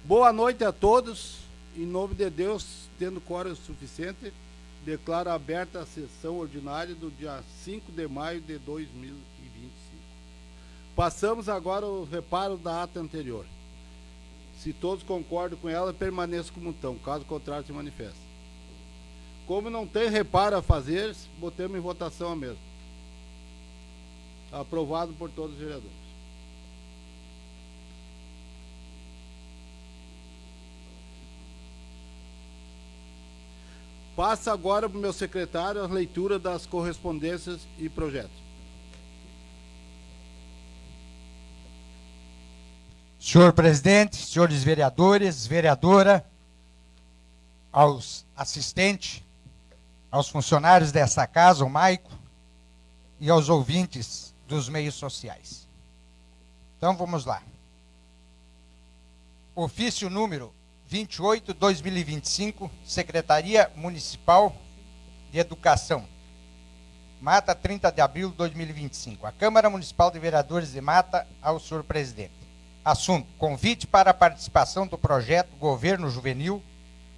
Boa noite a todos. Em nome de Deus, tendo quórum suficiente, declaro aberta a sessão ordinária do dia 5 de maio de 2025. Passamos agora ao reparo da ata anterior. Se todos concordam com ela, permaneça como estão. Caso contrário, se manifesta. Como não tem reparo a fazer, botemos em votação a mesma. Aprovado por todos os vereadores. Passa agora para o meu secretário a leitura das correspondências e projetos. Senhor presidente, senhores vereadores, vereadora, aos assistentes, aos funcionários dessa casa, o Maico, e aos ouvintes dos meios sociais. Então vamos lá. Ofício número 28/2025, Secretaria Municipal de Educação, Mata, 30 de abril de 2025. A Câmara Municipal de Vereadores de Mata, ao senhor presidente. Assunto: convite para a participação do projeto Governo Juvenil.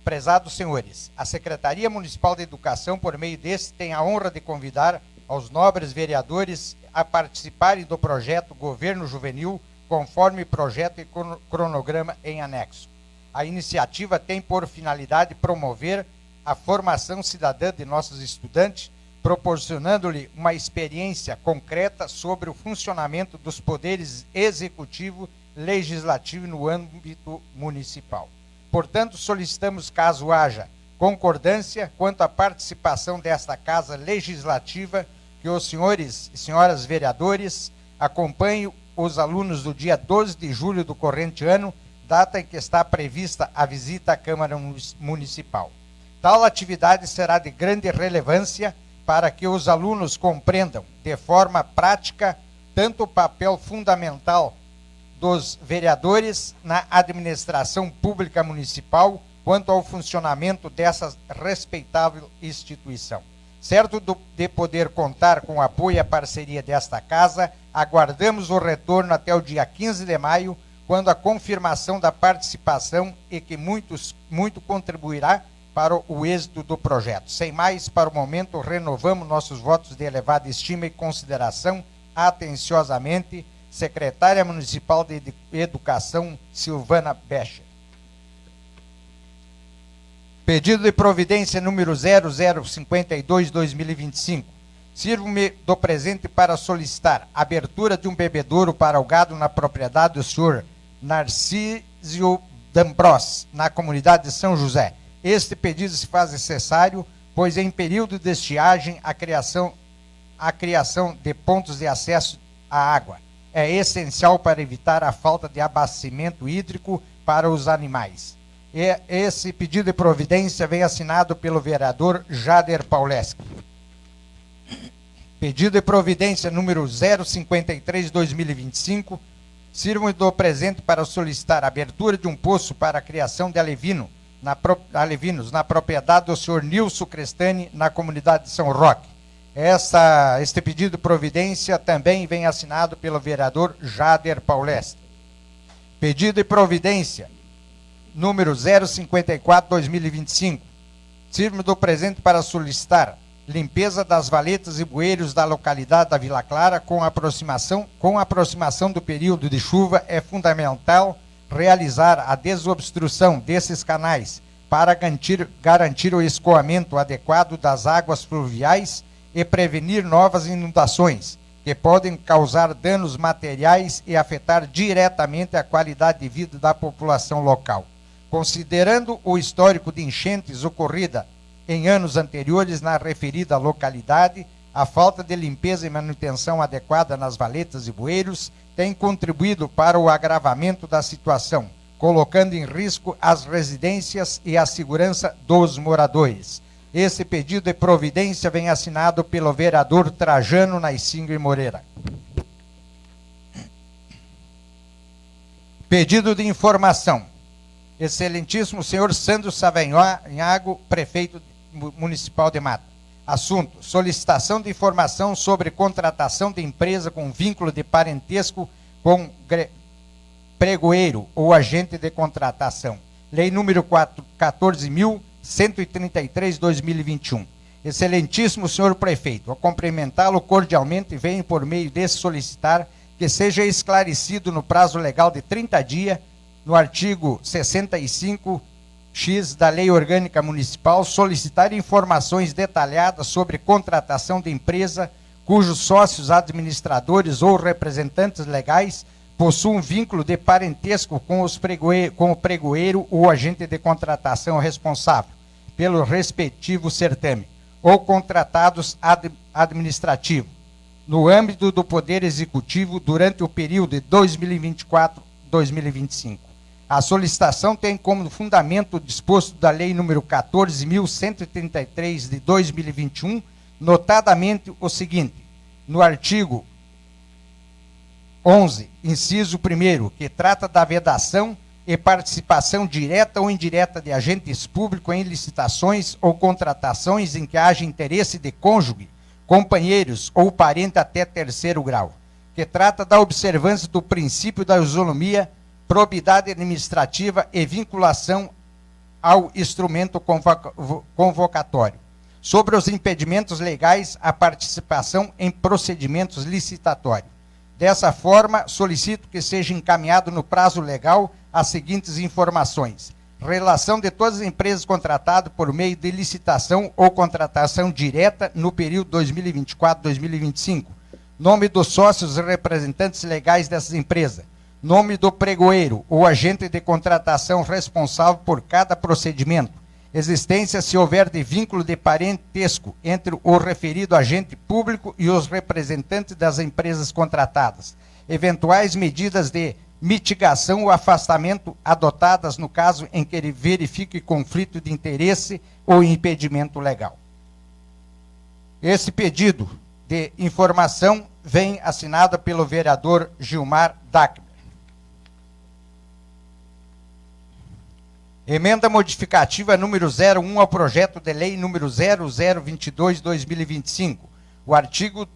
Prezados senhores, a Secretaria Municipal de Educação, por meio deste, tem a honra de convidar aos nobres vereadores a participarem do projeto Governo Juvenil, conforme projeto e cronograma em anexo. A iniciativa tem por finalidade promover a formação cidadã de nossos estudantes, proporcionando-lhe uma experiência concreta sobre o funcionamento dos poderes executivo, legislativo no âmbito municipal. Portanto, solicitamos, caso haja concordância quanto à participação desta Casa Legislativa, que os senhores e senhoras vereadores acompanhem os alunos do dia 12 de julho do corrente ano, data em que está prevista a visita à Câmara Municipal. Tal atividade será de grande relevância para que os alunos compreendam de forma prática tanto o papel fundamental dos vereadores na administração pública municipal, quanto ao funcionamento dessa respeitável instituição. Certo de poder contar com o apoio e a parceria desta casa, aguardamos o retorno até o dia 15 de maio, quando a confirmação da participação e que muito contribuirá para o êxito do projeto. Sem mais, para o momento, renovamos nossos votos de elevada estima e consideração. Atenciosamente, Secretária Municipal de Educação, Silvana Becher. Pedido de providência número 0052/2025. Sirvo-me do presente para solicitar abertura de um bebedouro para o gado na propriedade do senhor Narcísio D'Ambros, na comunidade de São José. Este pedido se faz necessário, pois em período de estiagem a criação de pontos de acesso à água é essencial para evitar a falta de abastecimento hídrico para os animais. Esse pedido de providência vem assinado pelo vereador Jader Pauleski. Pedido de providência número 053/2025. Sirvo-me do presente para solicitar a abertura de um poço para a criação de alevinos na propriedade do senhor Nilson Crestani, na comunidade de São Roque. Este pedido de providência também vem assinado pelo vereador Jader Pauleski. Pedido de providência número 054/2025. Sirvo-me do presente para solicitar limpeza das valetas e bueiros da localidade da Vila Clara. Com a aproximação do período de chuva, é fundamental realizar a desobstrução desses canais para garantir o escoamento adequado das águas fluviais e prevenir novas inundações, que podem causar danos materiais e afetar diretamente a qualidade de vida da população local. Considerando o histórico de enchentes ocorrida em anos anteriores na referida localidade, a falta de limpeza e manutenção adequada nas valetas e bueiros tem contribuído para o agravamento da situação, colocando em risco as residências e a segurança dos moradores. Esse pedido de providência vem assinado pelo vereador Trajano Naisingre Moreira. Pedido de informação. Excelentíssimo senhor Sandro Savanhago, prefeito municipal de Mata. Assunto: solicitação de informação sobre contratação de empresa com vínculo de parentesco com pregoeiro ou agente de contratação. Lei número 14.133/2021. Excelentíssimo senhor prefeito, a cumprimentá-lo cordialmente, venho por meio desse solicitar que seja esclarecido no prazo legal de 30 dias, no artigo 65x da Lei Orgânica Municipal, solicitar informações detalhadas sobre contratação de empresa cujos sócios administradores ou representantes legais possuam vínculo de parentesco com o pregoeiro ou agente de contratação responsável pelo respectivo certame, ou contratados administrativos, no âmbito do Poder Executivo durante o período de 2024-2025. A solicitação tem como fundamento o disposto da Lei número 14.133 de 2021, notadamente o seguinte: no artigo 11, inciso 1º, que trata da vedação e participação direta ou indireta de agentes públicos em licitações ou contratações em que haja interesse de cônjuge, companheiros ou parente até terceiro grau, que trata da observância do princípio da isonomia, probidade administrativa e vinculação ao instrumento convocatório. Sobre os impedimentos legais à participação em procedimentos licitatórios. Dessa forma, solicito que seja encaminhado no prazo legal as seguintes informações: relação de todas as empresas contratadas por meio de licitação ou contratação direta no período 2024-2025, nome dos sócios e representantes legais dessas empresas, nome do pregoeiro ou agente de contratação responsável por cada procedimento, existência, se houver, de vínculo de parentesco entre o referido agente público e os representantes das empresas contratadas, eventuais medidas de mitigação ou afastamento adotadas no caso em que ele verifique conflito de interesse ou impedimento legal. Esse pedido de informação vem assinado pelo vereador Gilmar Dachmer. Emenda modificativa número 01 ao projeto de lei número 0022/2025. O artigo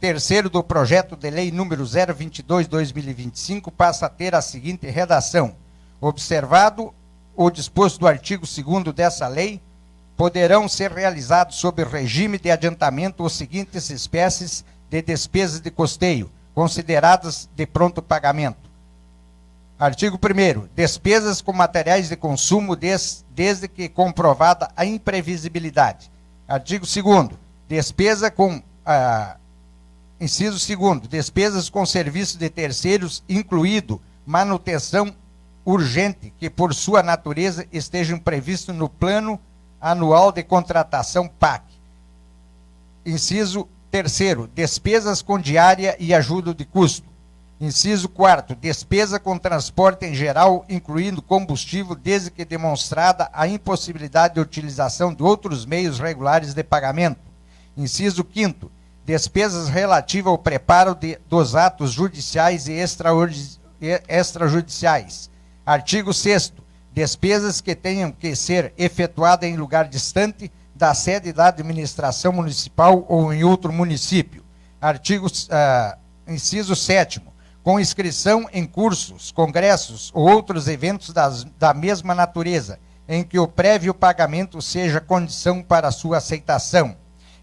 3º do projeto de lei número 022/2025 passa a ter a seguinte redação: observado o disposto do artigo 2º dessa lei, poderão ser realizados sob regime de adiantamento os seguintes espécies de despesas de custeio, consideradas de pronto pagamento. Artigo 1º. Despesas com materiais de consumo desde que comprovada a imprevisibilidade. Artigo 2º. Despesa com... inciso 2º. Despesas com serviço de terceiros, incluído manutenção urgente, que por sua natureza estejam previstos no Plano Anual de Contratação PAC. Inciso 3º. Despesas com diária e ajuda de custo. Inciso 4º, despesa com transporte em geral, incluindo combustível, desde que demonstrada a impossibilidade de utilização de outros meios regulares de pagamento. Inciso 5º, despesas relativas ao preparo dos atos judiciais e extrajudiciais. Artigo 6º, despesas que tenham que ser efetuadas em lugar distante da sede da administração municipal ou em outro município. Inciso 7º, com inscrição em cursos, congressos ou outros eventos da mesma natureza, em que o prévio pagamento seja condição para sua aceitação.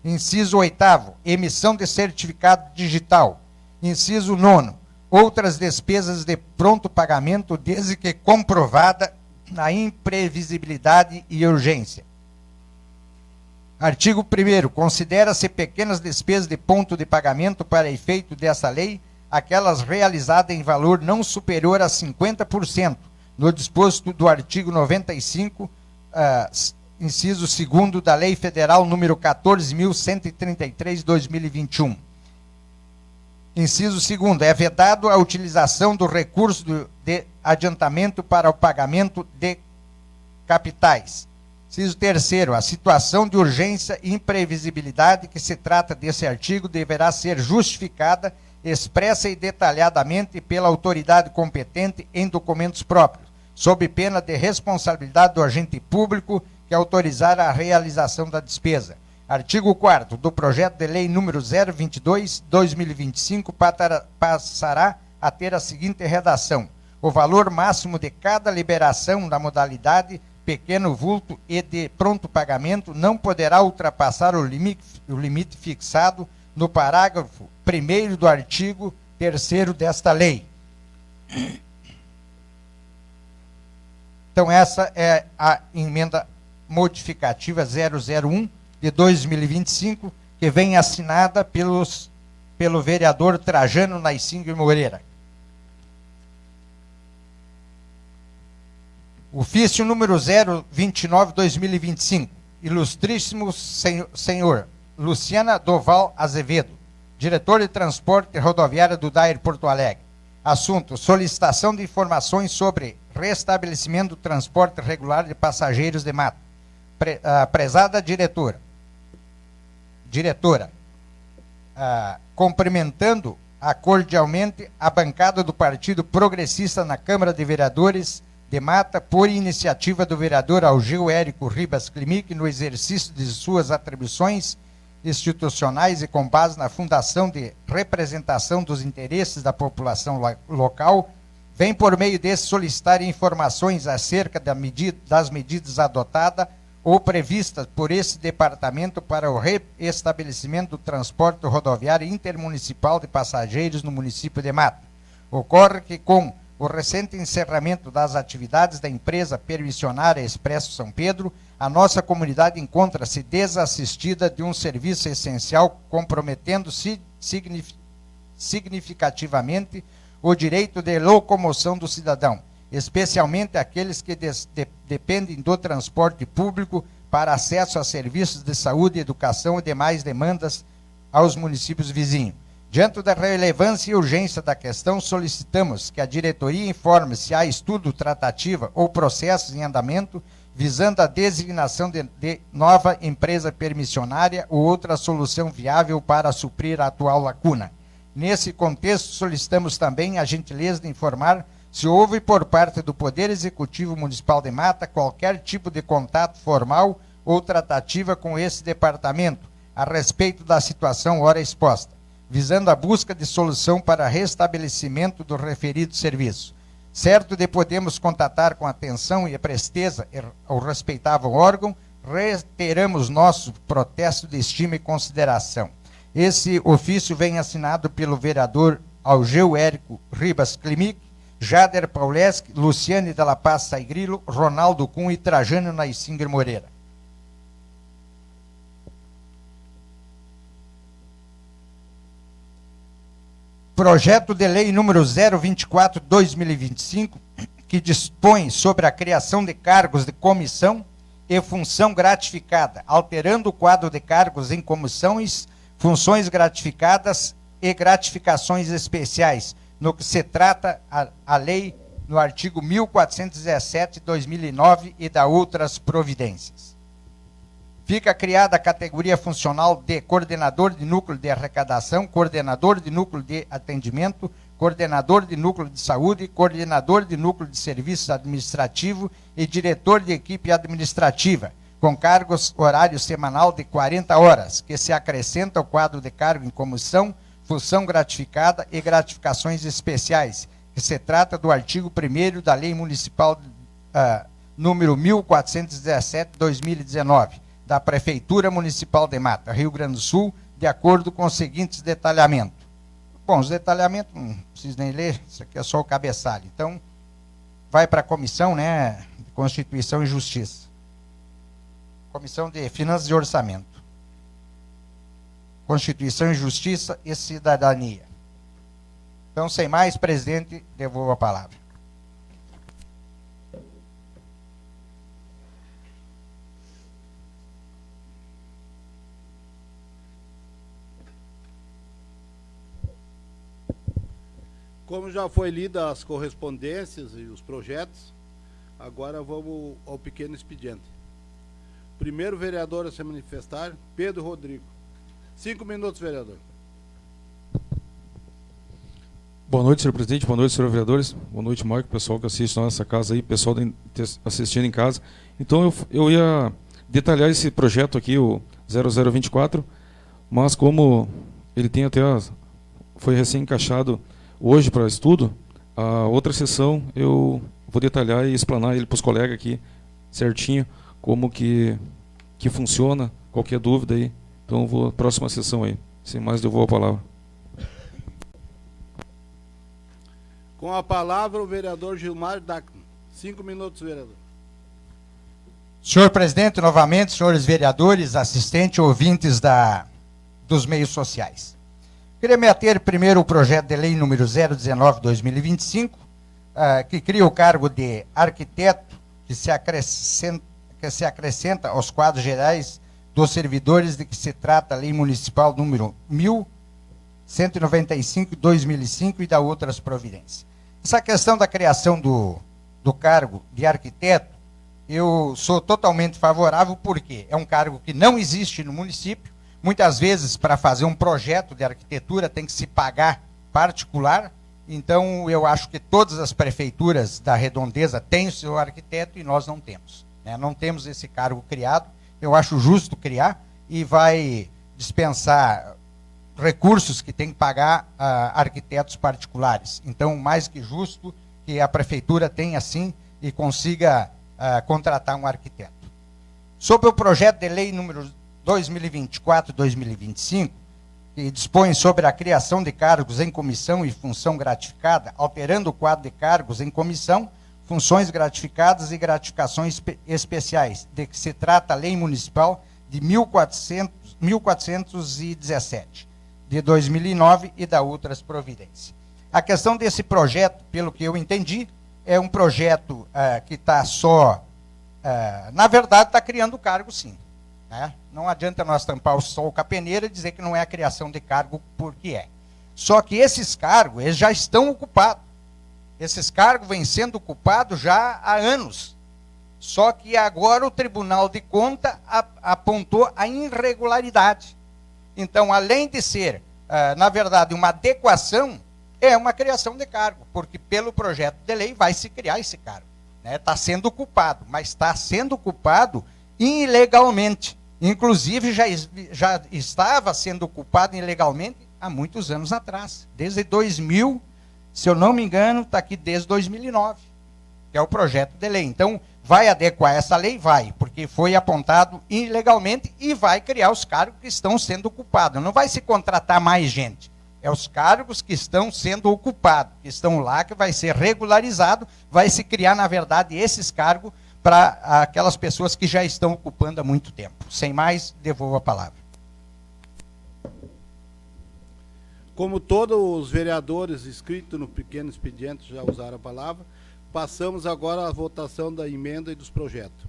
Inciso 8º, emissão de certificado digital. Inciso 9º, outras despesas de pronto pagamento, desde que comprovada a imprevisibilidade e urgência. Artigo 1º, considera-se pequenas despesas de ponto de pagamento para efeito dessa lei, aquelas realizadas em valor não superior a 50%, no disposto do artigo 95, inciso 2º da Lei Federal número 14.133/2021. Inciso 2º, é vedado a utilização do recurso de adiantamento para o pagamento de capitais. Inciso 3º, a situação de urgência e imprevisibilidade que se trata desse artigo deverá ser justificada expressa e detalhadamente pela autoridade competente em documentos próprios, sob pena de responsabilidade do agente público que autorizar a realização da despesa. Artigo 4º do projeto de lei número 022/2025 passará a ter a seguinte redação: o valor máximo de cada liberação da modalidade pequeno vulto e de pronto pagamento não poderá ultrapassar o limite fixado no parágrafo 1º do artigo 3º desta lei. Então, essa é a emenda modificativa 001 de 2025, que vem assinada pelo vereador Trajano Naisingher Moreira. Ofício número 029/2025, ilustríssimo senhor Luciana Doval Azevedo, diretor de transporte rodoviário do DAIR Porto Alegre. Assunto: solicitação de informações sobre restabelecimento do transporte regular de passageiros de mata. Prezada diretora, cumprimentando cordialmente a bancada do Partido Progressista na Câmara de Vereadores de Mata, por iniciativa do vereador Algeu Érico Ribas Klimic, no exercício de suas atribuições institucionais e com base na Fundação de Representação dos Interesses da População Local, vem por meio desse solicitar informações acerca das medidas adotadas ou previstas por esse departamento para o reestabelecimento do transporte rodoviário intermunicipal de passageiros no município de Mata. Ocorre que, com o recente encerramento das atividades da empresa permissionária Expresso São Pedro, a nossa comunidade encontra-se desassistida de um serviço essencial, comprometendo significativamente o direito de locomoção do cidadão, especialmente aqueles que dependem do transporte público para acesso a serviços de saúde, educação e demais demandas aos municípios vizinhos. Diante da relevância e urgência da questão, solicitamos que a diretoria informe se há estudo, tratativa ou processos em andamento visando a designação de nova empresa permissionária ou outra solução viável para suprir a atual lacuna. Nesse contexto, solicitamos também a gentileza de informar se houve por parte do Poder Executivo Municipal de Mata qualquer tipo de contato formal ou tratativa com esse departamento a respeito da situação ora exposta, visando a busca de solução para restabelecimento do referido serviço. Certo de podemos contatar com atenção e presteza ao respeitável órgão, reiteramos nosso protesto de estima e consideração. Esse ofício vem assinado pelo vereador Algeu Érico Ribas Klimic, Jader Pauleski, Luciane de la Paz Saigrilo, Ronaldo Kuhn e Trajano Naisingher Moreira. Projeto de lei número 024/2025, que dispõe sobre a criação de cargos de comissão e função gratificada, alterando o quadro de cargos em comissões, funções gratificadas e gratificações especiais, no que se trata a lei no artigo 1417/2009 e da outras providências. Fica criada a categoria funcional de coordenador de núcleo de arrecadação, coordenador de núcleo de atendimento, coordenador de núcleo de saúde, coordenador de núcleo de serviços administrativo e diretor de equipe administrativa, com cargos horário semanal de 40 horas, que se acrescenta ao quadro de cargo em comissão, função gratificada e gratificações especiais, que se trata do artigo 1º da Lei Municipal número 1417/2019, da Prefeitura Municipal de Mata, Rio Grande do Sul, de acordo com os seguintes detalhamentos. Bom, os detalhamentos não preciso nem ler, isso aqui é só o cabeçalho. Então, vai para a Comissão, né, de Constituição e Justiça. Comissão de Finanças e Orçamento. Constituição e Justiça e Cidadania. Então, sem mais, presidente, devolvo a palavra. Como já foi lida as correspondências e os projetos, agora vamos ao pequeno expediente. Primeiro vereador a se manifestar, Pedro Rodrigo. 5 minutos, vereador. Boa noite, senhor presidente. Boa noite, senhores vereadores. Boa noite, Marco, pessoal que assiste a nossa casa aí, pessoal assistindo em casa. Então, eu ia detalhar esse projeto aqui, o 0024, mas como ele tem até foi recém-encaixado hoje para estudo, A outra sessão eu vou detalhar e explanar ele para os colegas aqui certinho como que funciona, qualquer dúvida aí. Então, vou próxima sessão aí. Sem mais, devolvo a palavra. Com a palavra, o vereador Gilmar Dacman. 5 minutos, vereador. Senhor presidente, novamente, senhores vereadores, assistentes, ouvintes dos meios sociais. Queria me ater primeiro ao projeto de lei número 019/2025, que cria o cargo de arquiteto, que se acrescenta aos quadros gerais dos servidores de que se trata a lei municipal número 1195/2005 e da outras providências. Essa questão da criação do cargo de arquiteto, eu sou totalmente favorável, porque é um cargo que não existe no município. Muitas vezes, para fazer um projeto de arquitetura, tem que se pagar particular. Então, eu acho que todas as prefeituras da Redondeza têm o seu arquiteto e nós não temos, né? Não temos esse cargo criado. Eu acho justo criar e vai dispensar recursos que tem que pagar arquitetos particulares. Então, mais que justo que a prefeitura tenha, sim, e consiga contratar um arquiteto. Sobre o projeto de lei número 2024/2025, que dispõe sobre a criação de cargos em comissão e função gratificada, alterando o quadro de cargos em comissão, funções gratificadas e gratificações especiais, de que se trata a lei municipal de 1417, de 2009 e da outras providências. A questão desse projeto, pelo que eu entendi, é um projeto que está só, na verdade, está criando cargo, sim, né? Não adianta nós tampar o sol com a peneira e dizer que não é a criação de cargo, porque é. Só que esses cargos, eles já estão ocupados. Esses cargos vêm sendo ocupados já há anos. Só que agora o Tribunal de Contas apontou a irregularidade. Então, além de ser, na verdade, uma adequação, é uma criação de cargo, porque pelo projeto de lei vai se criar esse cargo. Está sendo ocupado, mas está sendo ocupado ilegalmente. Inclusive, já estava sendo ocupado ilegalmente há muitos anos atrás. Desde 2000, se eu não me engano, está aqui desde 2009, que é o projeto de lei. Então, vai adequar essa lei? Vai, porque foi apontado ilegalmente e vai criar os cargos que estão sendo ocupados. Não vai se contratar mais gente. É os cargos que estão sendo ocupados, que estão lá, que vai ser regularizado, vai se criar, na verdade, esses cargos para aquelas pessoas que já estão ocupando há muito tempo. Sem mais, devolvo a palavra. Como todos os vereadores inscritos no pequeno expediente já usaram a palavra, passamos agora à votação da emenda e dos projetos.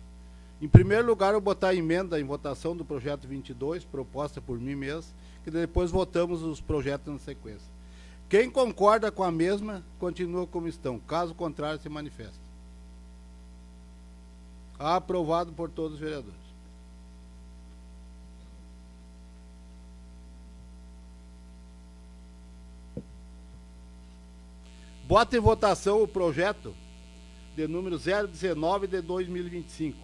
Em primeiro lugar, eu vou botar a emenda em votação do projeto 22, proposta por mim mesmo, que depois votamos os projetos na sequência. Quem concorda com a mesma, continua como estão. Caso contrário, se manifesta. Aprovado por todos os vereadores. Bota em votação o projeto de número 019 de 2025.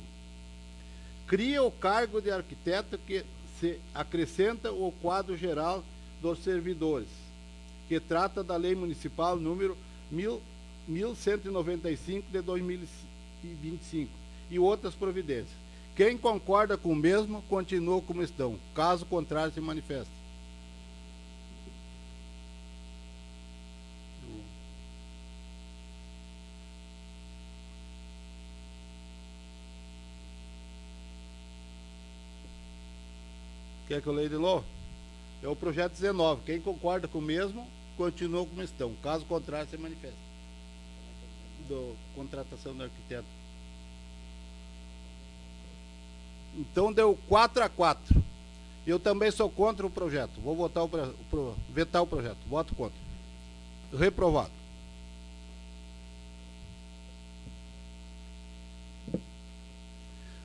Cria o cargo de arquiteto que se acrescenta o quadro geral dos servidores, que trata da lei municipal número 1195 de 2025 e outras providências. Quem concorda com o mesmo, continua como estão. Caso contrário, se manifesta. Quer que eu leia de novo? É o projeto 19. Quem concorda com o mesmo, continua como estão. Caso contrário, se manifesta. Contratação do arquiteto. Então deu 4-4. Eu também sou contra o projeto. Vou votar vetar o projeto. Voto contra. Reprovado.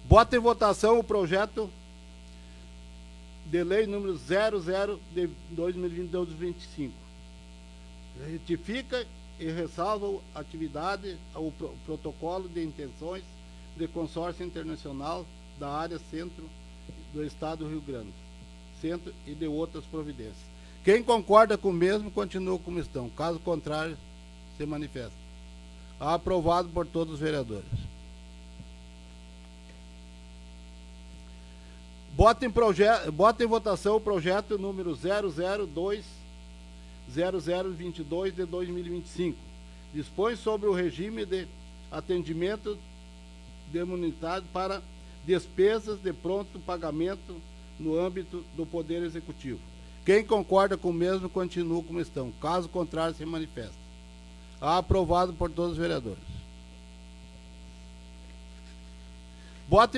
Bota em votação o projeto de lei número 00 de 2025. Retifica e ressalva a atividade, o protocolo de intenções de consórcio internacional da área centro do estado do Rio Grande, centro e de outras providências. Quem concorda com o mesmo, continua como estão. Caso contrário, se manifesta. Aprovado por todos os vereadores. Bota em votação o projeto número 002-0022 de 2025. Dispõe sobre o regime de atendimento demunitário para despesas de pronto pagamento no âmbito do Poder Executivo. Quem concorda com o mesmo, continua como estão. Caso contrário, se manifesta. Aprovado por todos os vereadores. Bota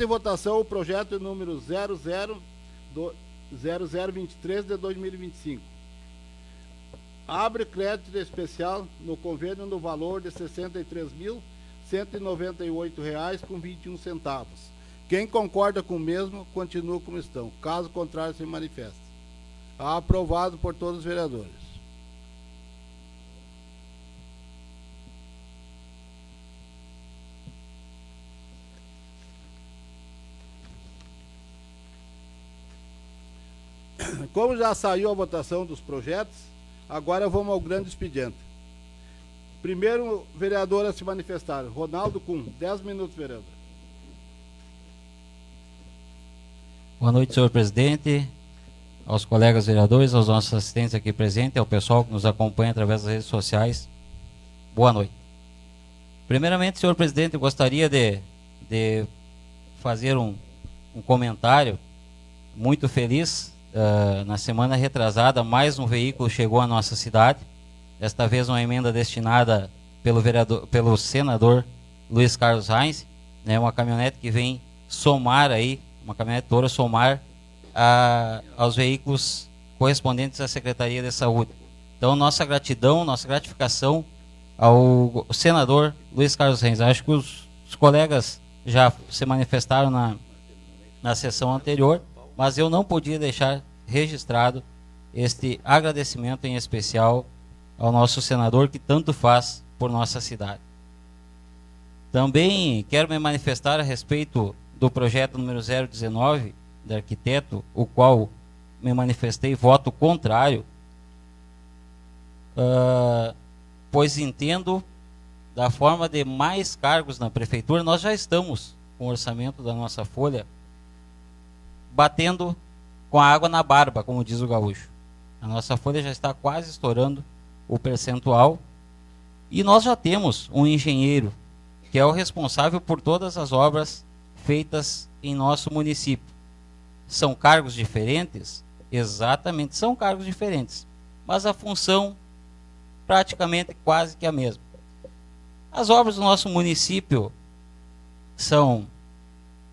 em votação o projeto número 0023 de 2025. Abre crédito especial no convênio no valor de R$ 63.198,21. Quem concorda com o mesmo, continua como estão. Caso contrário, se manifesta. Aprovado por todos os vereadores. Como já saiu a votação dos projetos, agora vamos ao grande expediente. Primeiro vereador a se manifestar, Ronaldo Kuhn. 10 minutos, vereador. Boa noite, senhor presidente, aos colegas vereadores, aos nossos assistentes aqui presentes, ao pessoal que nos acompanha através das redes sociais. Boa noite. Primeiramente, senhor presidente, eu gostaria de fazer um comentário muito feliz. Na semana retrasada, mais um veículo chegou à nossa cidade. Desta vez uma emenda destinada pelo senador Luiz Carlos Reis, né, uma caminhonete que vem somar aí, uma caminhonete Toro somar aos veículos correspondentes à Secretaria de Saúde. Então, nossa gratidão, nossa gratificação ao senador Luiz Carlos Reis. Acho que os colegas já se manifestaram na sessão anterior, mas eu não podia deixar registrado este agradecimento em especial ao nosso senador que tanto faz por nossa cidade. Também quero me manifestar a respeito do projeto número 019 do arquiteto, o qual me manifestei voto contrário, pois entendo da forma de mais cargos na prefeitura. Nós já estamos com o orçamento da nossa folha batendo com a água na barba, como diz o gaúcho. A nossa folha já está quase estourando o percentual e nós já temos um engenheiro que é o responsável por todas as obras feitas em nosso município. São cargos diferentes? Exatamente, são cargos diferentes, mas a função praticamente quase que a mesma. As obras do nosso município são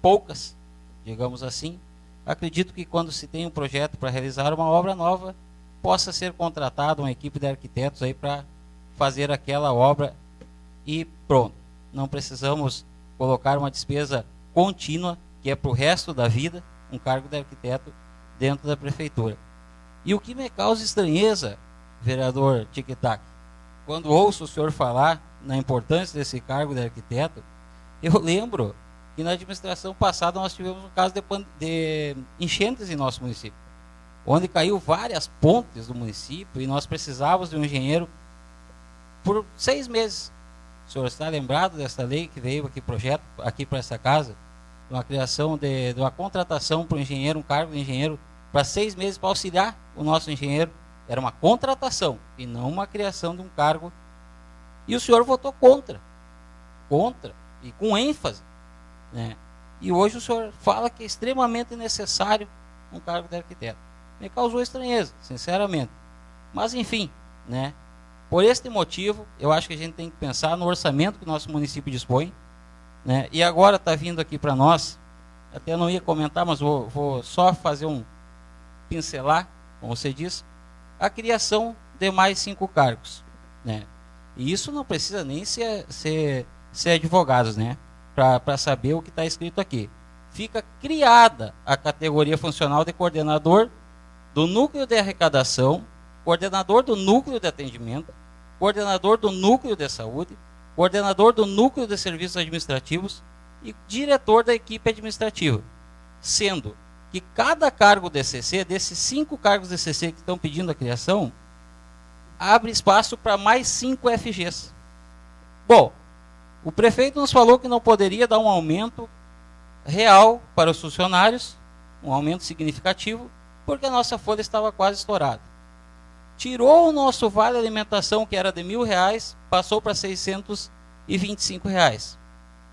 poucas, digamos assim. Acredito que quando se tem um projeto para realizar uma obra nova, possa ser contratada uma equipe de arquitetos aí para fazer aquela obra e pronto. Não precisamos colocar uma despesa contínua, que é para o resto da vida, um cargo de arquiteto dentro da prefeitura. E o que me causa estranheza, vereador Tic-Tac, quando ouço o senhor falar na importância desse cargo de arquiteto, eu lembro que na administração passada nós tivemos um caso de enchentes em nosso município, onde caiu várias pontes do município e nós precisávamos de um engenheiro por 6 meses. O senhor está lembrado dessa lei que veio aqui, projeto aqui para essa casa, de uma criação de uma contratação para o engenheiro, um cargo de engenheiro para 6 meses para auxiliar o nosso engenheiro. Era uma contratação e não uma criação de um cargo. E o senhor votou contra e com ênfase, né? E hoje o senhor fala que é extremamente necessário um cargo de arquiteto. Me causou estranheza, sinceramente. Mas enfim, né? Por este motivo, eu acho que a gente tem que pensar no orçamento que o nosso município dispõe, né? E agora está vindo aqui para nós, até não ia comentar, mas vou só fazer pincelar, como você disse, a criação de mais 5 cargos, né? E isso não precisa nem ser advogados, né? Para saber o que está escrito aqui. Fica criada a categoria funcional de coordenador do núcleo de arrecadação, coordenador do núcleo de atendimento, coordenador do núcleo de saúde, coordenador do núcleo de serviços administrativos e diretor da equipe administrativa. Sendo que cada cargo de CC, desses 5 cargos de CC que estão pedindo a criação, abre espaço para mais 5 FGs. Bom, o prefeito nos falou que não poderia dar um aumento real para os funcionários, um aumento significativo, porque a nossa folha estava quase estourada. Tirou o nosso vale alimentação, que era de R$1.000, passou para R$625,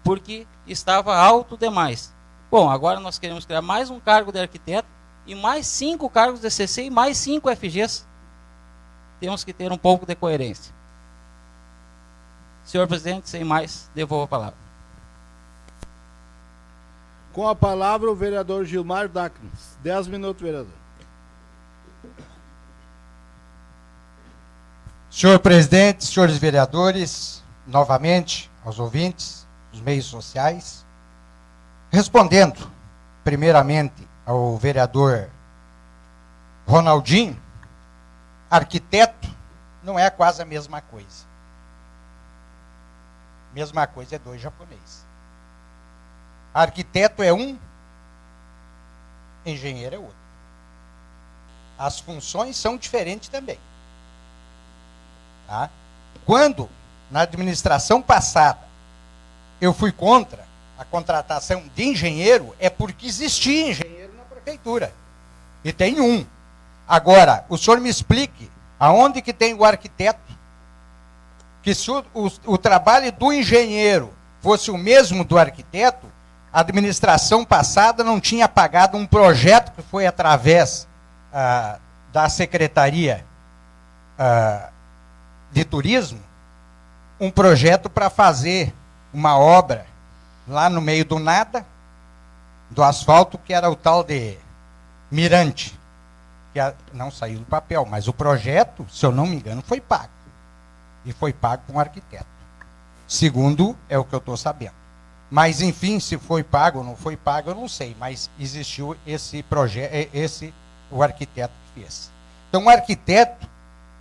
porque estava alto demais. Bom, agora nós queremos criar mais um cargo de arquiteto e mais 5 cargos de CC e mais 5 FGs. Temos que ter um pouco de coerência. Senhor presidente, sem mais, devolvo a palavra. Com a palavra o vereador Gilmar Dacnes. 10 minutos, vereador. Senhor presidente, senhores vereadores, novamente aos ouvintes dos meios sociais, respondendo primeiramente ao vereador Ronaldinho, arquiteto não é quase a mesma coisa. Mesma coisa é 2 japoneses. Arquiteto é um, engenheiro é outro. As funções são diferentes também. Tá? Quando, na administração passada, eu fui contra a contratação de engenheiro, é porque existia engenheiro na prefeitura. E tem um. Agora, o senhor me explique, aonde que tem o arquiteto? Que se o trabalho do engenheiro fosse o mesmo do arquiteto, a administração passada não tinha pagado um projeto que foi através da Secretaria de Turismo, um projeto para fazer uma obra lá no meio do nada, do asfalto, que era o tal de Mirante, que não saiu do papel, mas o projeto, se eu não me engano, foi pago. E foi pago com um arquiteto. Segundo é o que eu estou sabendo. Mas, enfim, se foi pago ou não foi pago, eu não sei. Mas existiu esse projeto, o arquiteto que fez. Então, o arquiteto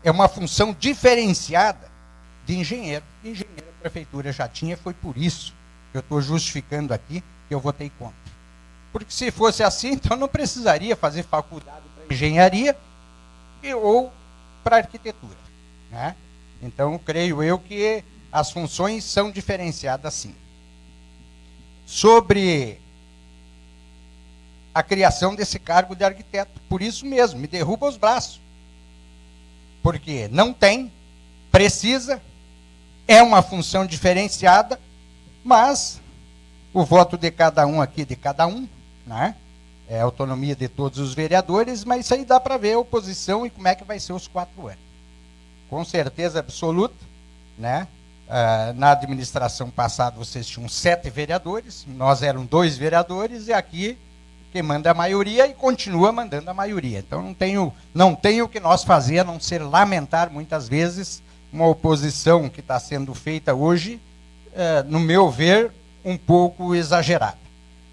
é uma função diferenciada de engenheiro. Engenheiro a prefeitura já tinha, foi por isso que eu estou justificando aqui que eu votei contra. Porque se fosse assim, então não precisaria fazer faculdade para engenharia ou para arquitetura, né? Então, creio eu que as funções são diferenciadas sim. Sobre a criação desse cargo de arquiteto, por isso mesmo, me derruba os braços. Porque não tem, precisa, é uma função diferenciada, mas o voto de cada um aqui, de cada um, né? É a autonomia de todos os vereadores, mas isso aí dá para ver a oposição e como é que vai ser os 4 anos. Com certeza absoluta, né? Na administração passada vocês tinham 7 vereadores, nós éramos 2 vereadores, e aqui quem manda a maioria e continua mandando a maioria. Então não tem o que nós fazer a não ser lamentar muitas vezes uma oposição que está sendo feita hoje, no meu ver, um pouco exagerada.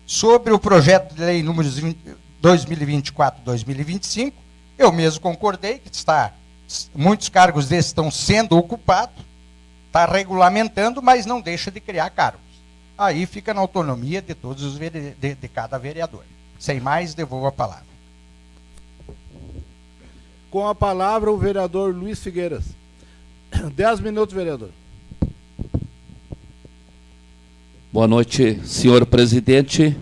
Sobre o projeto de lei número 2024-2025, eu mesmo concordei que muitos cargos desses estão sendo ocupados, está regulamentando, mas não deixa de criar cargos. Aí fica na autonomia de todos os de cada vereador. Sem mais, devolvo a palavra. Com a palavra o vereador Luiz Figueiras. 10 minutos, vereador. Boa noite, senhor presidente,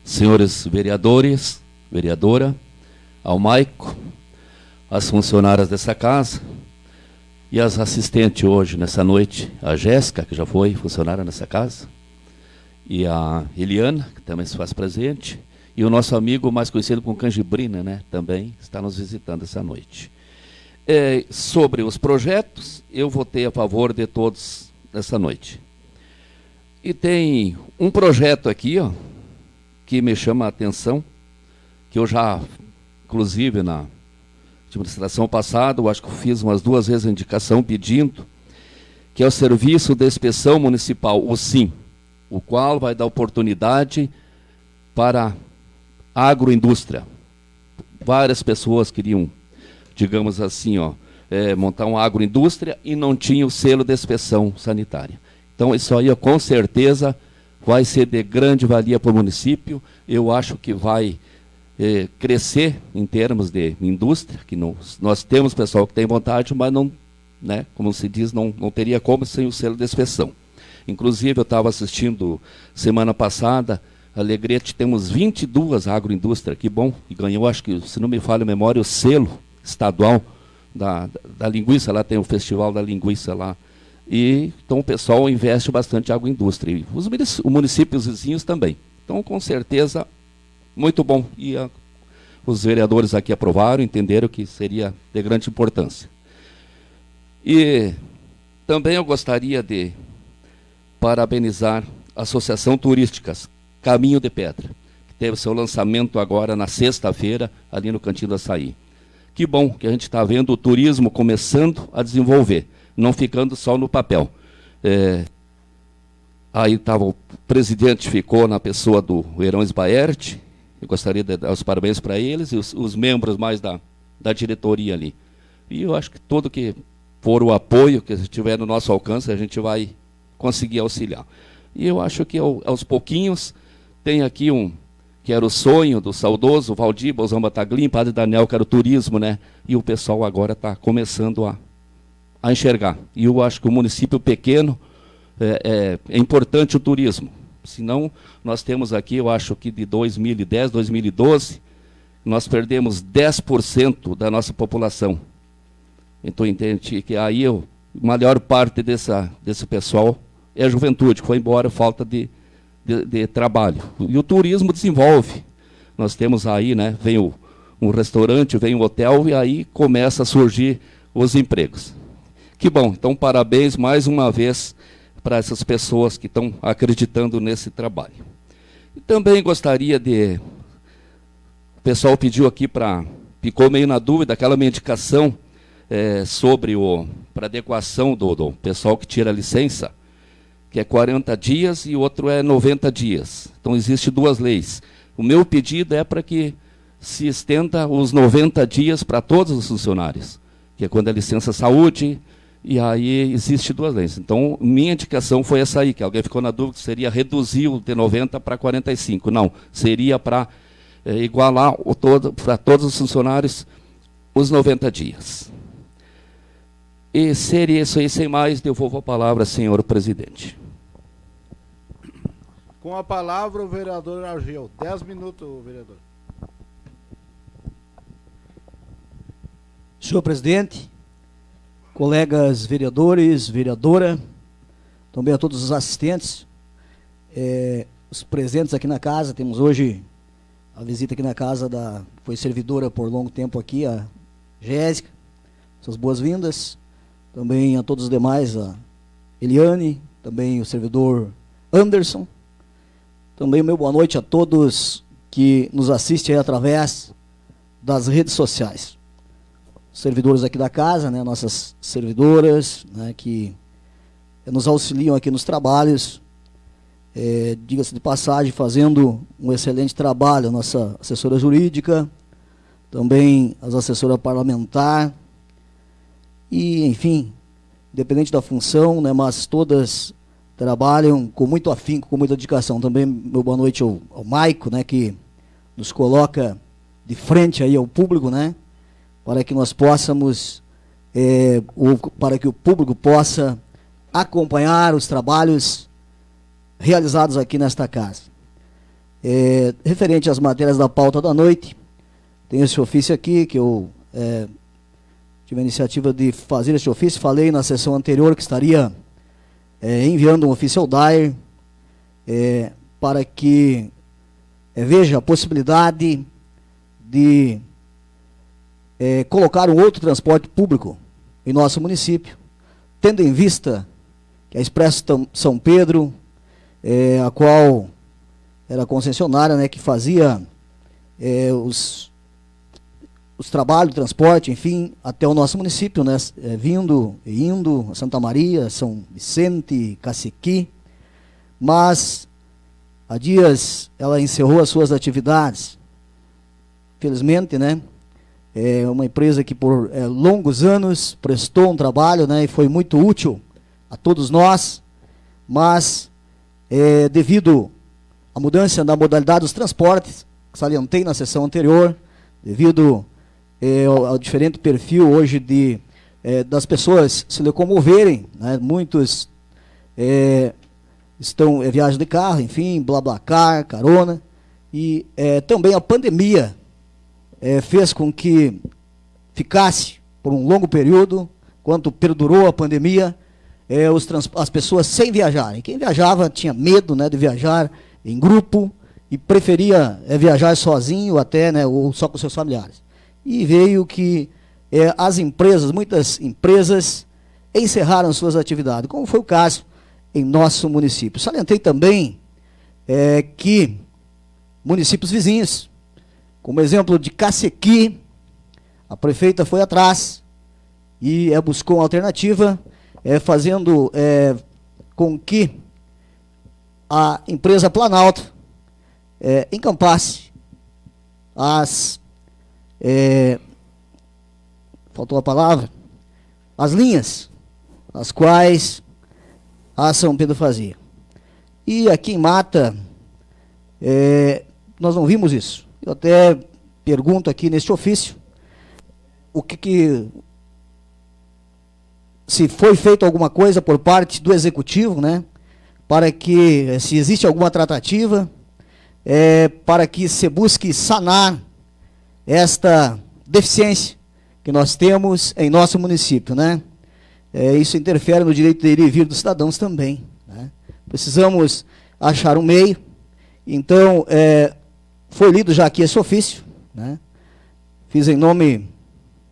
senhores vereadores, vereadora, ao Maico, as funcionárias dessa casa e as assistentes hoje, nessa noite, a Jéssica, que já foi funcionária nessa casa, e a Eliana, que também se faz presente, e o nosso amigo mais conhecido como Canjibrina, né, também está nos visitando essa noite. Sobre os projetos, eu votei a favor de todos nessa noite. E tem um projeto aqui, ó, que me chama a atenção, que eu já, inclusive, na administração passada, eu acho que eu fiz umas 2 vezes a indicação pedindo, que é o Serviço de Inspeção Municipal, o SIM, o qual vai dar oportunidade para a agroindústria. Várias pessoas queriam, digamos assim, montar uma agroindústria e não tinham o selo de inspeção sanitária. Então, isso aí, com certeza, vai ser de grande valia para o município. Eu acho que vai crescer em termos de indústria, que nós temos pessoal que tem vontade, mas não né? Como se diz, não teria como sem o selo de inspeção. Inclusive, eu estava assistindo semana passada, Alegrete, temos 22 agroindústrias, que bom, e ganhou, acho que, se não me falha a memória, o selo estadual da linguiça, lá tem o Festival da Linguiça lá. E, então o pessoal investe bastante em agroindústria. E os municípios vizinhos também. Então, com certeza, muito bom. E os vereadores aqui aprovaram, entenderam que seria de grande importância. E também eu gostaria de parabenizar a Associação Turísticas Caminho de Pedra, que teve seu lançamento agora na sexta-feira, ali no Cantinho do Açaí. Que bom que a gente está vendo o turismo começando a desenvolver, não ficando só no papel. Aí o presidente ficou na pessoa do Heirões Baerte, eu gostaria de dar os parabéns para eles, e os membros mais da diretoria ali. E eu acho que todo que for o apoio que estiver no nosso alcance, a gente vai conseguir auxiliar. E eu acho que aos pouquinhos, tem aqui que era o sonho do saudoso Valdir Bolzão Bataglin, Padre Daniel, que era o turismo, né? E o pessoal agora está começando a enxergar. E eu acho que o município pequeno é importante o turismo. Senão, nós temos aqui, eu acho que de 2010, 2012, nós perdemos 10% da nossa população. Então, entende que aí a maior parte desse pessoal é a juventude, que foi embora, falta de trabalho. E o turismo desenvolve. Nós temos aí, né, vem um restaurante, vem um hotel, e aí começa a surgir os empregos. Que bom, então parabéns mais uma vez para essas pessoas que estão acreditando nesse trabalho. E também gostaria o pessoal pediu aqui ficou meio na dúvida, aquela minha indicação sobre para adequação do pessoal que tira a licença, que é 40 dias e o outro é 90 dias. Então, existem duas leis. O meu pedido é para que se estenda os 90 dias para todos os funcionários, que é quando é licença saúde, e aí existe duas leis. Então, minha indicação foi essa aí, que alguém ficou na dúvida que seria reduzir o de 90 para 45. Não, seria para igualar para todos os funcionários os 90 dias. E seria isso aí, sem mais, devolvo a palavra, senhor presidente. Com a palavra, o vereador Argel. 10 minutos, vereador. Senhor presidente, colegas vereadores, vereadora, também a todos os assistentes, os presentes aqui na casa. Temos hoje a visita aqui na casa foi servidora por longo tempo aqui, a Jéssica. Suas boas-vindas. Também a todos os demais, a Eliane, também o servidor Anderson. Também o meu boa noite a todos que nos assistem aí através das redes sociais. Os servidores aqui da casa, né, nossas servidoras, né, que nos auxiliam aqui nos trabalhos. Diga-se de passagem, fazendo um excelente trabalho, a nossa assessora jurídica, também as assessoras parlamentar. E, enfim, independente da função, né, mas todas trabalham com muito afinco, com muita dedicação. Também, meu boa noite ao Maico, né, que nos coloca de frente aí ao público, né, para que nós possamos, para que o público possa acompanhar os trabalhos realizados aqui nesta casa. Referente às matérias da pauta da noite, tem esse ofício aqui que eu tive a iniciativa de fazer esse ofício. Falei na sessão anterior que estaria enviando um ofício ao DAER para que veja a possibilidade de colocar um outro transporte público em nosso município, tendo em vista que a Expresso São Pedro, a qual era a concessionária, né, que fazia os trabalhos de transporte, enfim, até o nosso município, né, vindo e indo, Santa Maria, São Vicente, Cacequi, mas há dias ela encerrou as suas atividades. Felizmente, né, uma empresa que por longos anos prestou um trabalho, né, e foi muito útil a todos nós, mas devido à mudança da modalidade dos transportes, que salientei na sessão anterior, devido ao diferente perfil hoje de das pessoas se locomoverem, né? Muitos estão viajando de carro, enfim, BlaBlaCar, carona, e também a pandemia fez com que ficasse por um longo período, quanto perdurou a pandemia, as pessoas sem viajarem. Quem viajava tinha medo, né, de viajar em grupo e preferia viajar sozinho até, né, ou só com seus familiares. E veio que as empresas, muitas empresas, encerraram suas atividades, como foi o caso em nosso município. Salientei também que municípios vizinhos, como exemplo de Cacequi, a prefeita foi atrás e buscou uma alternativa, fazendo com que a empresa Planalto encampasse faltou a palavra, as linhas, as quais a São Pedro fazia. E aqui em Mata, nós não vimos isso. Eu até pergunto aqui neste ofício, se foi feito alguma coisa por parte do Executivo, né, para que, se existe alguma tratativa, para que se busque sanar esta deficiência que nós temos em nosso município, né? Isso interfere no direito de ir e vir dos cidadãos também, né? Precisamos achar um meio. Então, foi lido já aqui esse ofício, né? Fiz em nome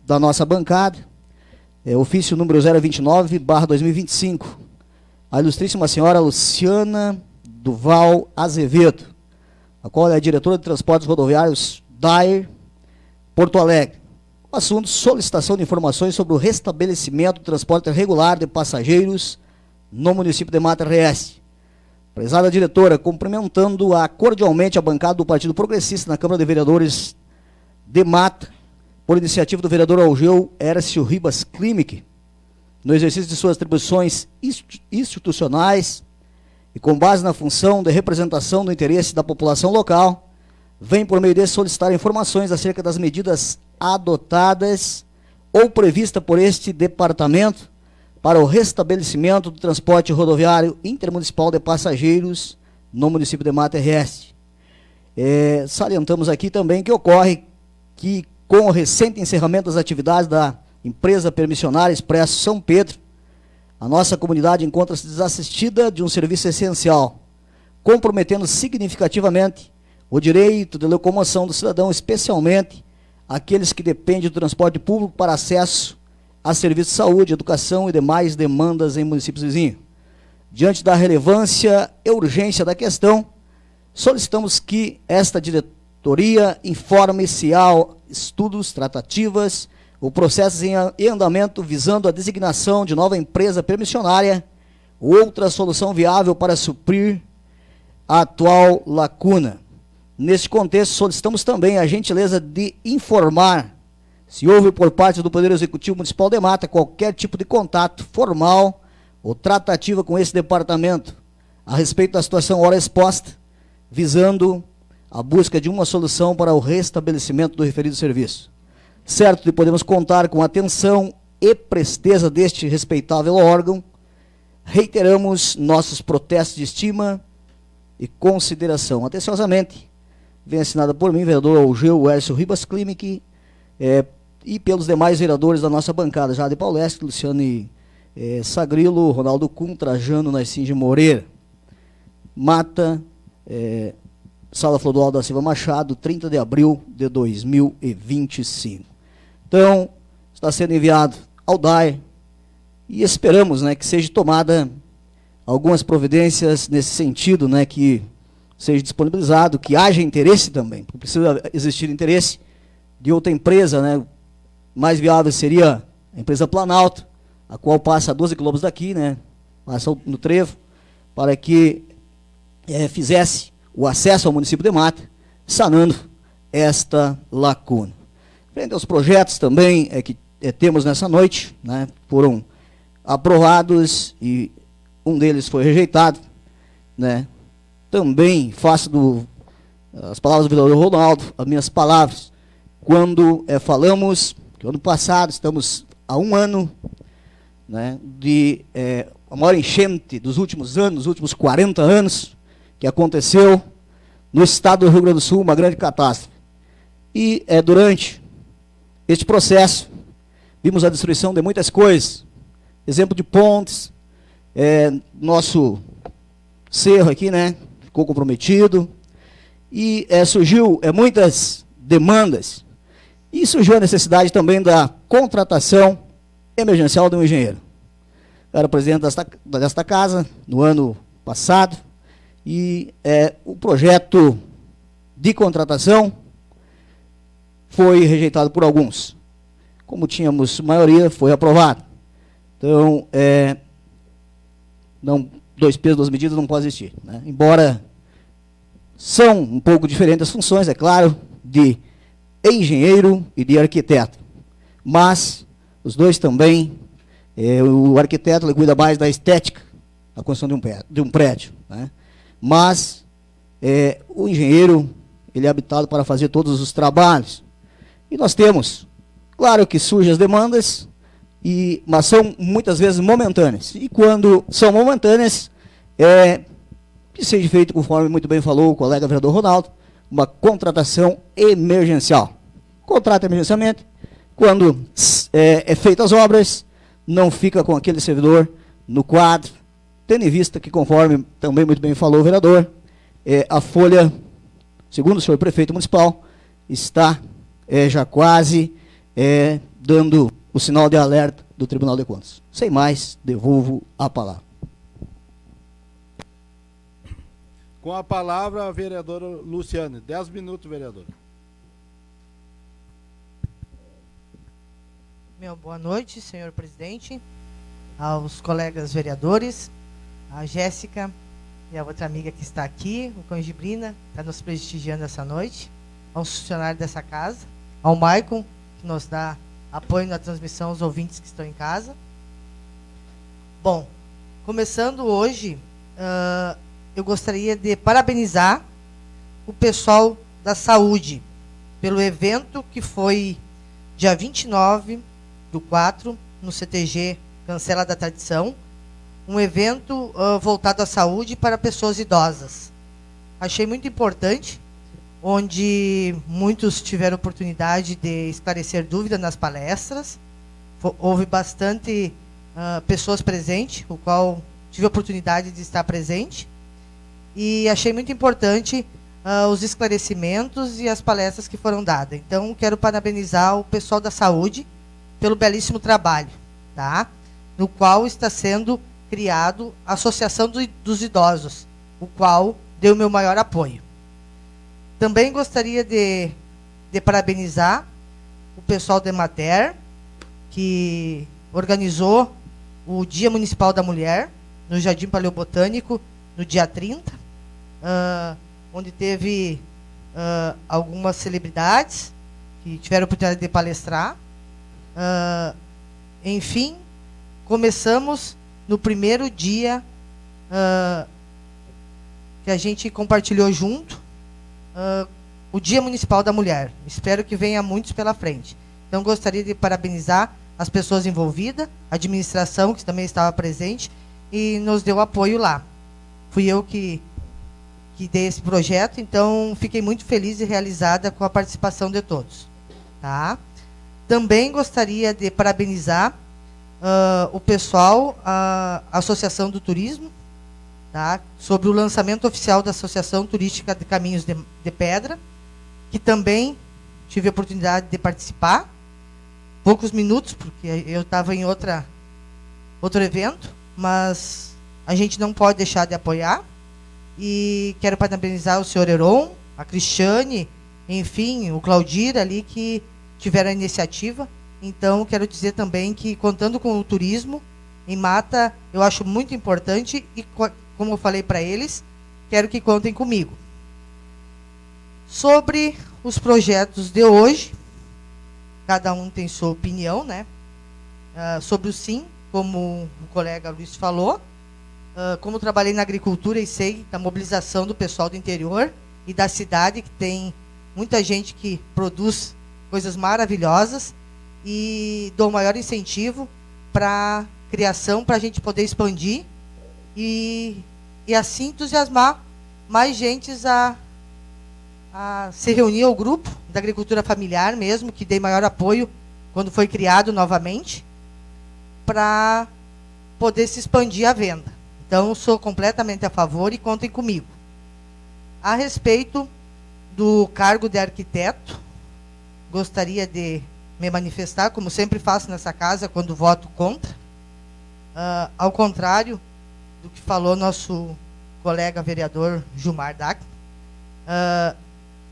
da nossa bancada, ofício número 029/2025, a ilustríssima senhora Luciana Duval Azevedo, a qual é a diretora de transportes rodoviários DAIR Porto Alegre. O assunto: solicitação de informações sobre o restabelecimento do transporte regular de passageiros no município de Mata RS. Prezada diretora, cumprimentando cordialmente a bancada do Partido Progressista na Câmara de Vereadores de Mata, por iniciativa do vereador Algeu Hércio Ribas Klimic, no exercício de suas atribuições institucionais e com base na função de representação do interesse da população local, vem por meio desse solicitar informações acerca das medidas adotadas ou prevista por este departamento para o restabelecimento do transporte rodoviário intermunicipal de passageiros no município de Mata RS. Salientamos aqui também que ocorre que, com o recente encerramento das atividades da empresa permissionária Expresso São Pedro, a nossa comunidade encontra-se desassistida de um serviço essencial, comprometendo significativamente o direito de locomoção do cidadão, especialmente aqueles que dependem do transporte público para acesso a serviços de saúde, educação e demais demandas em municípios vizinhos. Diante da relevância e urgência da questão, solicitamos que esta diretoria informe se há estudos, tratativas ou processos em andamento visando a designação de nova empresa permissionária ou outra solução viável para suprir a atual lacuna. Neste contexto, solicitamos também a gentileza de informar se houve por parte do Poder Executivo Municipal de Mata qualquer tipo de contato formal ou tratativa com esse departamento a respeito da situação ora exposta, visando a busca de uma solução para o restabelecimento do referido serviço. Certo de podemos contar com a atenção e presteza deste respeitável órgão, reiteramos nossos protestos de estima e consideração. Atenciosamente, vem assinada por mim, vereador Algeu Hércio Ribas Klimic, e pelos demais vereadores da nossa bancada, Jade Pauleschi, Luciane Sagrilo, Ronaldo Kuhn, Trajano Narcinge Moreira. Mata, Sala Flodoal da Silva Machado, 30 de abril de 2025. Então, está sendo enviado ao DAE e esperamos, né, que seja tomada algumas providências nesse sentido, né, que seja disponibilizado, que haja interesse também, porque precisa existir interesse de outra empresa, né? Mais viável seria a empresa Planalto, a qual passa a 12 quilômetros daqui, né? Passa no trevo, para que fizesse o acesso ao município de Mata, sanando esta lacuna. Frente aos projetos também que temos nessa noite, né? Foram aprovados e um deles foi rejeitado, né? Também faço as palavras do vereador Ronaldo, as minhas palavras, quando falamos que ano passado estamos há um ano, né, de a maior enchente dos últimos anos, dos últimos 40 anos, que aconteceu no estado do Rio Grande do Sul, uma grande catástrofe. E durante este processo, vimos a destruição de muitas coisas. Exemplo de pontes, nosso cerro aqui, né, ficou comprometido. E surgiu muitas demandas. E surgiu a necessidade também da contratação emergencial de um engenheiro. Eu era presidente desta casa no ano passado. E o projeto de contratação foi rejeitado por alguns. Como tínhamos maioria, foi aprovado. Então, dois pesos, duas medidas não pode existir, né? Embora são um pouco diferentes as funções, é claro, de engenheiro e de arquiteto. Mas os dois também, o arquiteto ele cuida mais da estética, da construção de um prédio, né? Mas o engenheiro ele é habilitado para fazer todos os trabalhos. E nós temos, claro que surgem as demandas, mas são muitas vezes momentâneas. E quando são momentâneas, que seja feito, conforme muito bem falou o colega vereador Ronaldo, uma contratação emergencial. Contrata emergencialmente, quando feitas as obras, não fica com aquele servidor no quadro, tendo em vista que, conforme também muito bem falou o vereador, a folha, segundo o senhor prefeito municipal, está já quase dando o sinal de alerta do Tribunal de Contas. Sem mais, devolvo a palavra. Com a palavra, a vereadora Luciane. 10 minutos, vereadora. Boa noite, senhor presidente, aos colegas vereadores, a Jéssica e a outra amiga que está aqui, o Congibrina, está nos prestigiando essa noite, aos funcionários dessa casa, ao Maicon, que nos dá apoio na transmissão aos ouvintes que estão em casa. Bom, começando hoje, eu gostaria de parabenizar o pessoal da saúde pelo evento que foi dia 29/4, no CTG Cancela da Tradição, um evento voltado à saúde para pessoas idosas. Achei muito importante, onde muitos tiveram oportunidade de esclarecer dúvidas nas palestras. Houve bastante pessoas presentes, o qual tive a oportunidade de estar presente. E achei muito importante os esclarecimentos e as palestras que foram dadas. Então, quero parabenizar o pessoal da saúde pelo belíssimo trabalho, tá? No qual está sendo criado a Associação dos Idosos, o qual deu meu maior apoio. Também gostaria de parabenizar o pessoal da Emater, que organizou o Dia Municipal da Mulher, no Jardim Paleobotânico, no dia 30, onde teve algumas celebridades que tiveram a oportunidade de palestrar. Enfim, começamos no primeiro dia que a gente compartilhou junto o Dia Municipal da Mulher. Espero que venha muitos pela frente. Então, gostaria de parabenizar as pessoas envolvidas, a administração, que também estava presente, e nos deu apoio lá. Fui eu que dei esse projeto, então fiquei muito feliz e realizada com a participação de todos. Tá? Também gostaria de parabenizar o pessoal, a Associação do Turismo, tá? Sobre o lançamento oficial da Associação Turística de Caminhos de Pedra, que também tive a oportunidade de participar. Poucos minutos, porque eu estava em outro evento, mas a gente não pode deixar de apoiar. E quero parabenizar o senhor Heron, a Cristiane, enfim, o Claudir ali, que tiveram a iniciativa. Então, quero dizer também que, contando com o turismo em Mata, eu acho muito importante e, como eu falei para eles, quero que contem comigo. Sobre os projetos de hoje, cada um tem sua opinião, né? Sobre o SIM, como o colega Luiz falou, como trabalhei na agricultura e sei da mobilização do pessoal do interior e da cidade, que tem muita gente que produz coisas maravilhosas, e dou o maior incentivo para criação, para a gente poder expandir e assim entusiasmar mais gentes a se reunir ao grupo da agricultura familiar mesmo, que dei maior apoio quando foi criado novamente, para poder se expandir a venda. Então, sou completamente a favor e contem comigo. A respeito do cargo de arquiteto, gostaria de me manifestar, como sempre faço nessa casa, quando voto contra. Ao contrário do que falou nosso colega vereador Gilmar Dac,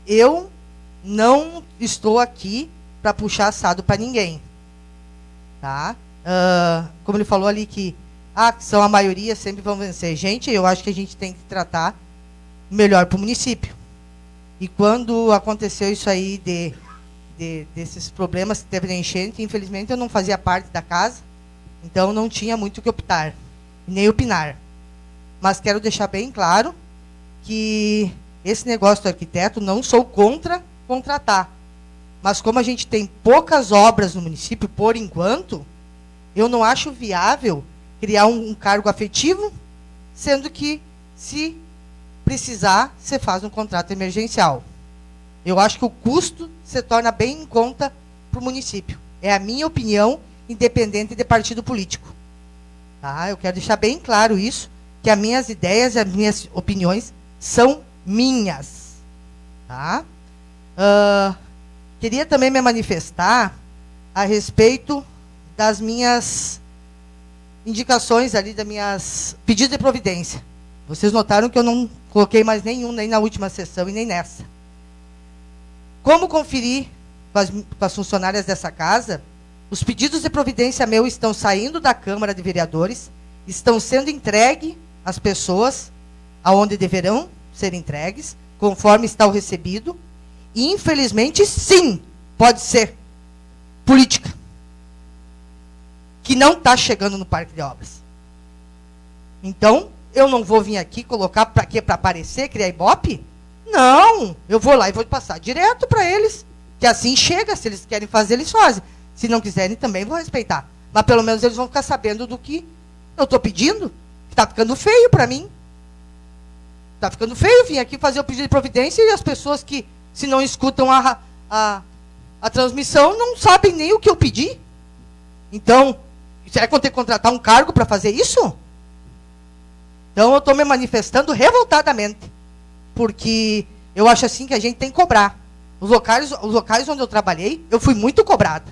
eu não estou aqui para puxar assado para ninguém. Tá? Como ele falou ali que são a maioria, sempre vão vencer. Gente, eu acho que a gente tem que tratar melhor para o município. E quando aconteceu isso aí desses problemas que teve na enchente, infelizmente eu não fazia parte da casa, então não tinha muito o que optar, nem opinar. Mas quero deixar bem claro que esse negócio do arquiteto, não sou contra contratar. Mas como a gente tem poucas obras no município, por enquanto, eu não acho viável criar um cargo afetivo, sendo que, se precisar, você faz um contrato emergencial. Eu acho que o custo se torna bem em conta para o município. É a minha opinião, independente de partido político. Tá? Eu quero deixar bem claro isso, que as minhas ideias e as minhas opiniões são minhas. Tá? Queria também me manifestar a respeito das minhas indicações ali, das minhas pedidos de providência. Vocês notaram que eu não coloquei mais nenhum, nem na última sessão e nem nessa. Como conferir com as funcionárias dessa casa, os pedidos de providência meu estão saindo da Câmara de Vereadores, estão sendo entregues às pessoas aonde deverão ser entregues, conforme está o recebido, e infelizmente, sim, pode ser política, que não está chegando no Parque de Obras. Então, eu não vou vir aqui colocar para quê? Para aparecer, criar ibope? Não, eu vou lá e vou passar direto para eles, que assim chega, se eles querem fazer, eles fazem. Se não quiserem, também vou respeitar. Mas pelo menos eles vão ficar sabendo do que eu estou pedindo, que está ficando feio para mim. Está ficando feio vir aqui fazer o pedido de providência e as pessoas que, se não escutam a transmissão, não sabem nem o que eu pedi. Então, será que eu vou ter que contratar um cargo para fazer isso? Então, eu estou me manifestando revoltadamente, porque eu acho assim que a gente tem que cobrar. Os locais onde eu trabalhei, eu fui muito cobrada.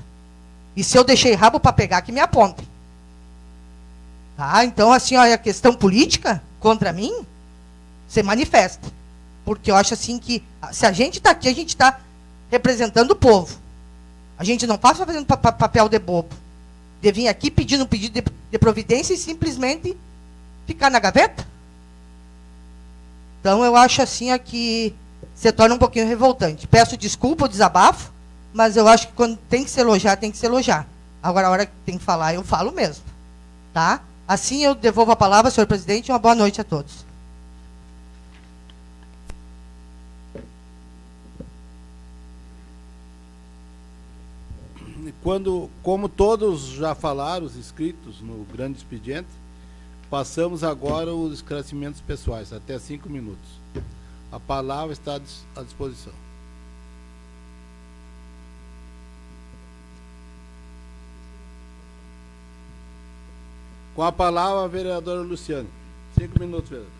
E se eu deixei rabo para pegar, que me apontem. Tá? Então, assim, ó, a questão política contra mim, você manifesta. Porque eu acho assim que, se a gente está aqui, a gente está representando o povo. A gente não passa fazendo papel de bobo. De vir aqui pedindo um pedido de providência e simplesmente ficar na gaveta. Então, eu acho assim que se torna um pouquinho revoltante. Peço desculpa o desabafo, mas eu acho que quando tem que se elogiar, tem que se elogiar. Agora, a hora que tem que falar, eu falo mesmo. Tá? Assim, eu devolvo a palavra, senhor presidente, e uma boa noite a todos. Como todos já falaram, os inscritos no grande expediente, passamos agora os esclarecimentos pessoais, até 5 minutos. A palavra está à disposição. Com a palavra, a vereadora Luciane. 5 minutos, vereador.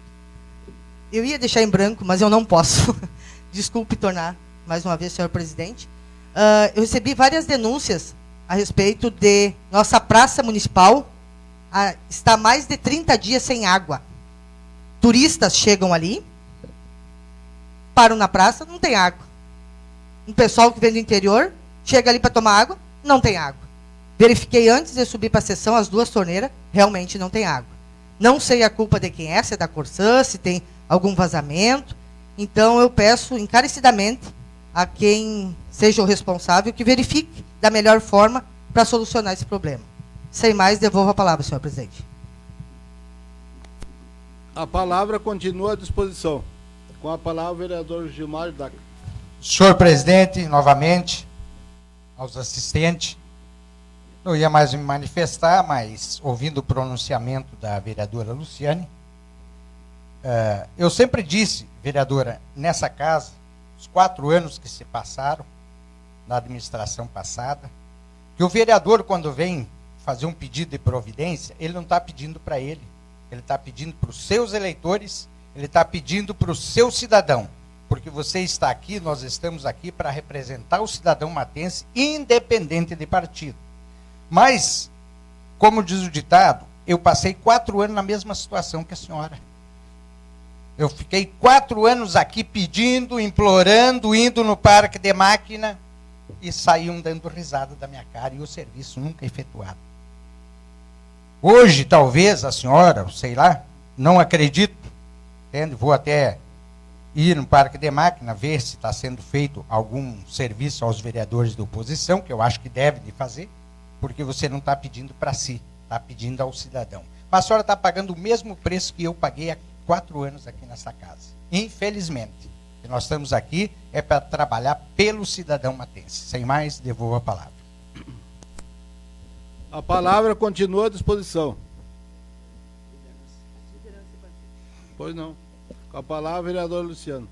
Eu ia deixar em branco, mas eu não posso. Desculpe tornar, mais uma vez, senhor presidente. Eu recebi várias denúncias a respeito de nossa praça municipal está mais de 30 dias sem água. Turistas chegam ali, param na praça, não tem água. Um pessoal que vem do interior, chega ali para tomar água, não tem água. Verifiquei antes de subir para a sessão, as 2 torneiras, realmente não tem água. Não sei a culpa de quem é, se é da Corsã, se tem algum vazamento. Então, eu peço encarecidamente a quem seja o responsável que verifique da melhor forma para solucionar esse problema. Sem mais, devolvo a palavra, senhor presidente. A palavra continua à disposição. Com a palavra, o vereador Gilmar Dac. Senhor presidente, novamente, aos assistentes, Não ia mais me manifestar, mas ouvindo o pronunciamento da vereadora Luciane, eu sempre disse, vereadora, nessa casa, os 4 anos que se passaram, na administração passada, que o vereador, quando vem fazer um pedido de providência, ele não está pedindo para ele está pedindo para os seus eleitores, ele está pedindo para o seu cidadão, porque você está aqui, nós estamos aqui para representar o cidadão matense, independente de partido. Mas, como diz o ditado, eu passei 4 anos na mesma situação que a senhora. Eu fiquei 4 anos aqui pedindo, implorando, indo no parque de máquina e saíam dando risada da minha cara e o serviço nunca efetuado. Hoje, talvez, a senhora, sei lá, não acredito, entende? Vou até ir no parque de máquina, ver se está sendo feito algum serviço aos vereadores da oposição, que eu acho que deve de fazer, porque você não está pedindo para si, está pedindo ao cidadão. Mas a senhora está pagando o mesmo preço que eu paguei há 4 anos aqui nessa casa. Infelizmente. E nós estamos aqui é para trabalhar pelo cidadão matense. Sem mais, devolvo a palavra. A palavra continua à disposição. Pois não. Com a palavra, vereador Luciano.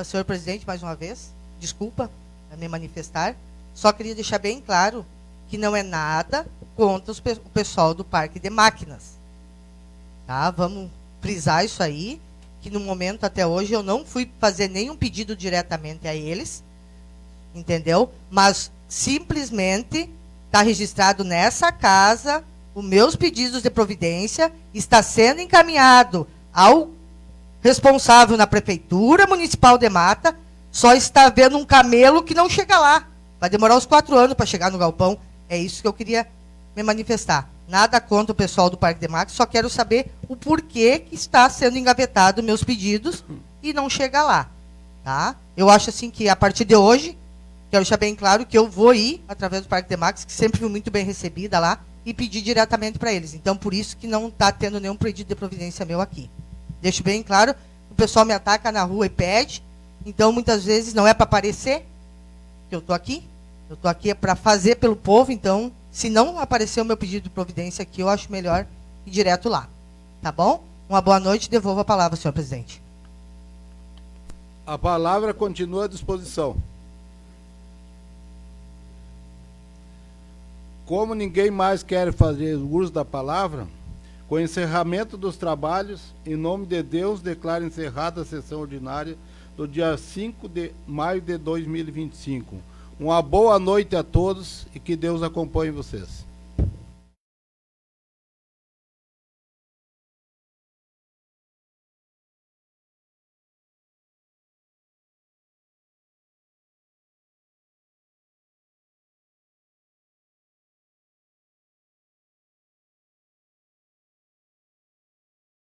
Senhor presidente, mais uma vez, desculpa me manifestar. Só queria deixar bem claro que não é nada contra o pessoal do Parque de Máquinas. Tá? Vamos frisar isso aí, que no momento até hoje eu não fui fazer nenhum pedido diretamente a eles, entendeu? Mas simplesmente está registrado nessa casa, os meus pedidos de providência está sendo encaminhado ao responsável na Prefeitura Municipal de Mata, só está vendo um camelo que não chega lá. Vai demorar uns 4 anos para chegar no galpão. É isso que eu queria me manifestar. Nada contra o pessoal do Parque de Máquinas, só quero saber o porquê que está sendo engavetado meus pedidos e não chega lá. Tá? Eu acho assim que a partir de hoje, quero deixar bem claro que eu vou ir através do Parque de Máquinas, que sempre fui muito bem recebida lá, e pedir diretamente para eles. Então, por isso que não está tendo nenhum pedido de providência meu aqui. Deixo bem claro, o pessoal me ataca na rua e pede, então muitas vezes não é para aparecer que eu estou aqui é para fazer pelo povo, então, se não aparecer o meu pedido de providência aqui, eu acho melhor ir direto lá. Tá bom? Uma boa noite, devolvo a palavra, senhor presidente. A palavra continua à disposição. Como ninguém mais quer fazer uso da palavra, com o encerramento dos trabalhos, em nome de Deus, declaro encerrada a sessão ordinária do dia 5 de maio de 2025. Uma boa noite a todos e que Deus acompanhe vocês.